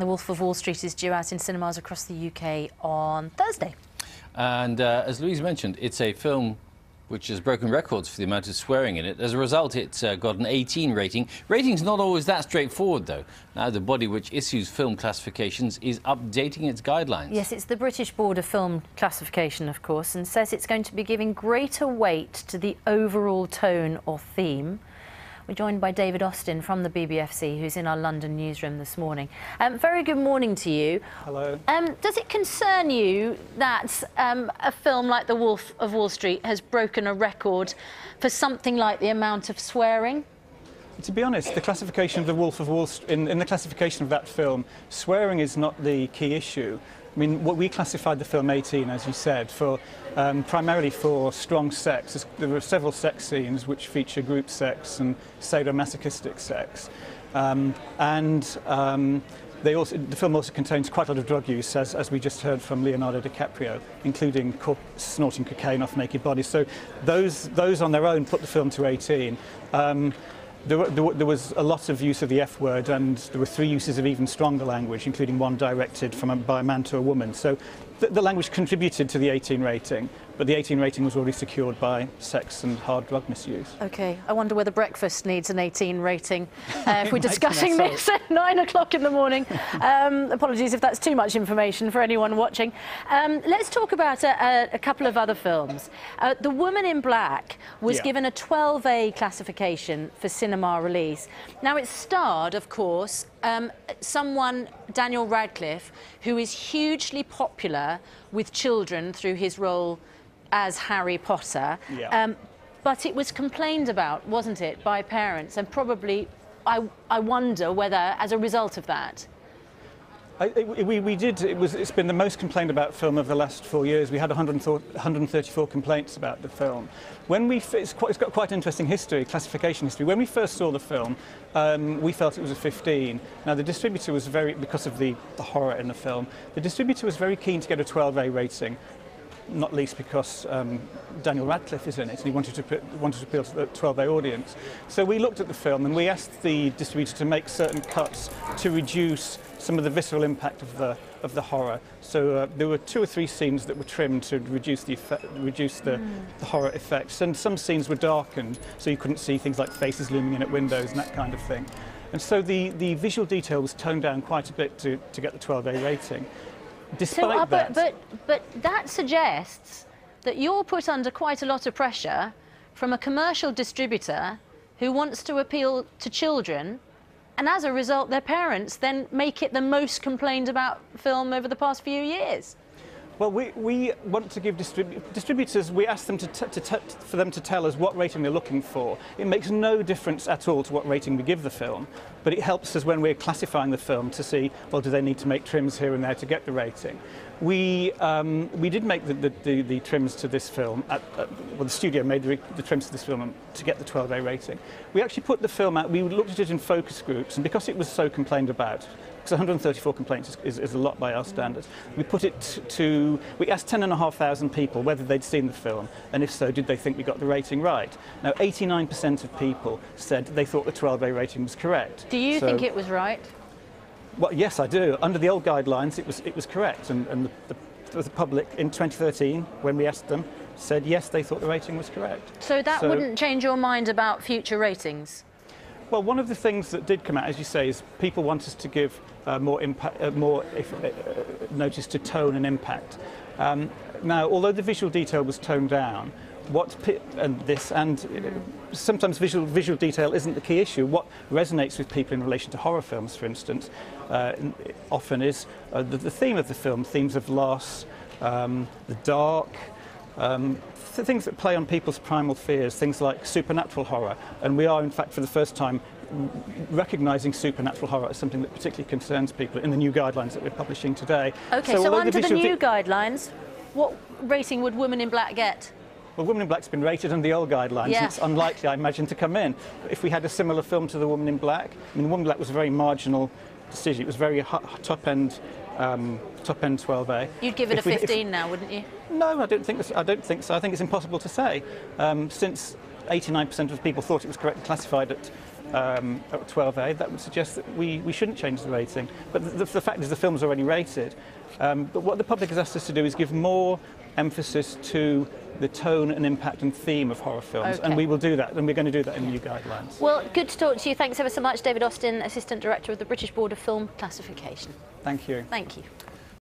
The Wolf of Wall Street is due out in cinemas across the UK on Thursday. And as Louise mentioned, it's a film which has broken records for the amount of swearing in it. As a result, it's got an 18 rating. Rating's not always that straightforward, though. Now, the body which issues film classifications is updating its guidelines. Yes, it's the British Board of Film Classification, of course, and says it's going to be giving greater weight to the overall tone or theme. We're joined by David Austin from the BBFC, who's in our London newsroom this morning. Very good morning to you. Hello. Does it concern you that a film like The Wolf of Wall Street has broken a record for something like the amount of swearing? To be honest, the classification of The Wolf of Wall Street, in the classification of that film, swearing is not the key issue. I mean, what we classified the film 18, as you said, for primarily for strong sex. There were several sex scenes which feature group sex and sadomasochistic sex. The film also contains quite a lot of drug use, as we just heard from Leonardo DiCaprio, including snorting cocaine off naked bodies. So those on their own put the film to 18. There was a lot of use of the F word, and there were 3 uses of even stronger language, including one directed by a man to a woman. So the language contributed to the 18 rating, but the 18 rating was already secured by sex and hard drug misuse. OK, I wonder whether breakfast needs an 18 rating if we're discussing this at 9 o'clock in the morning. Apologies if that's too much information for anyone watching. Let's talk about a couple of other films. The Woman in Black was given a 12A classification for cinema release. Now, it starred, of course, someone, Daniel Radcliffe, who is hugely popular with children through his role as Harry Potter. But it was complained about, wasn't it, by parents, and probably, I wonder whether, as a result of that. It's been the most complained about film of the last 4 years. We had 134 complaints about the film. It's got quite an interesting history, classification history. When we first saw the film, we felt it was a 15. Now, the distributor was because of the horror in the film, the distributor was very keen to get a 12A rating, not least because Daniel Radcliffe is in it, and he wanted to appeal to the 12A audience. So we looked at the film and we asked the distributor to make certain cuts to reduce some of the visceral impact of the horror. So there were 2 or 3 scenes that were trimmed to reduce the horror effects, and some scenes were darkened so you couldn't see things like faces looming in at windows and that kind of thing. And so the visual detail was toned down quite a bit to get the 12A rating. Despite that, but that suggests that you're put under quite a lot of pressure from a commercial distributor who wants to appeal to children, and as a result, their parents then make it the most complained about film over the past few years. Well, we want to give distributors, we ask them for them to tell us what rating they're looking for. It makes no difference at all to what rating we give the film, but it helps us when we're classifying the film to see, well, do they need to make trims here and there to get the rating. We did make the trims to this film, well, the studio made the trims to this film to get the 12A rating. We actually put the film out, we looked at it in focus groups, and because it was so complained about, because 134 complaints is a lot by our standards, we asked 10,500 people whether they'd seen the film, and if so, did they think we got the rating right. Now, 89% of people said they thought the 12A rating was correct. Do you think it was right? Well, yes, I do. Under the old guidelines, it was correct, and the public in 2013, when we asked them, said yes, they thought the rating was correct. So that wouldn't change your mind about future ratings? Well, one of the things that did come out, as you say, is people want us to give more notice to tone and impact. Now, although the visual detail was toned down, sometimes visual detail isn't the key issue. What resonates with people in relation to horror films, for instance, often is the theme of the film, themes of loss, the dark, things that play on people's primal fears, things like supernatural horror. And we are, in fact, for the first time, recognising supernatural horror as something that particularly concerns people in the new guidelines that we're publishing today. OK, so under the new guidelines, what rating would Woman in Black get? Well, Woman in Black's been rated under the old guidelines. Yeah. It's unlikely, I imagine, to come in. If we had a similar film to The Woman in Black, I mean, Woman in Black was a very marginal decision. It was very top-end 12A. You'd give it a 15 now, wouldn't you? No, I don't think so. I think it's impossible to say. Since 89% of people thought it was correctly classified at at 12A, that would suggest that we shouldn't change the rating. But the fact is the film's already rated. But what the public has asked us to do is give more emphasis to the tone and impact and theme of horror films, and we will do that, and we're going to do that in the new guidelines. Well, good to talk to you. Thanks ever so much, David Austin, Assistant Director of the British Board of Film Classification. Thank you. Thank you.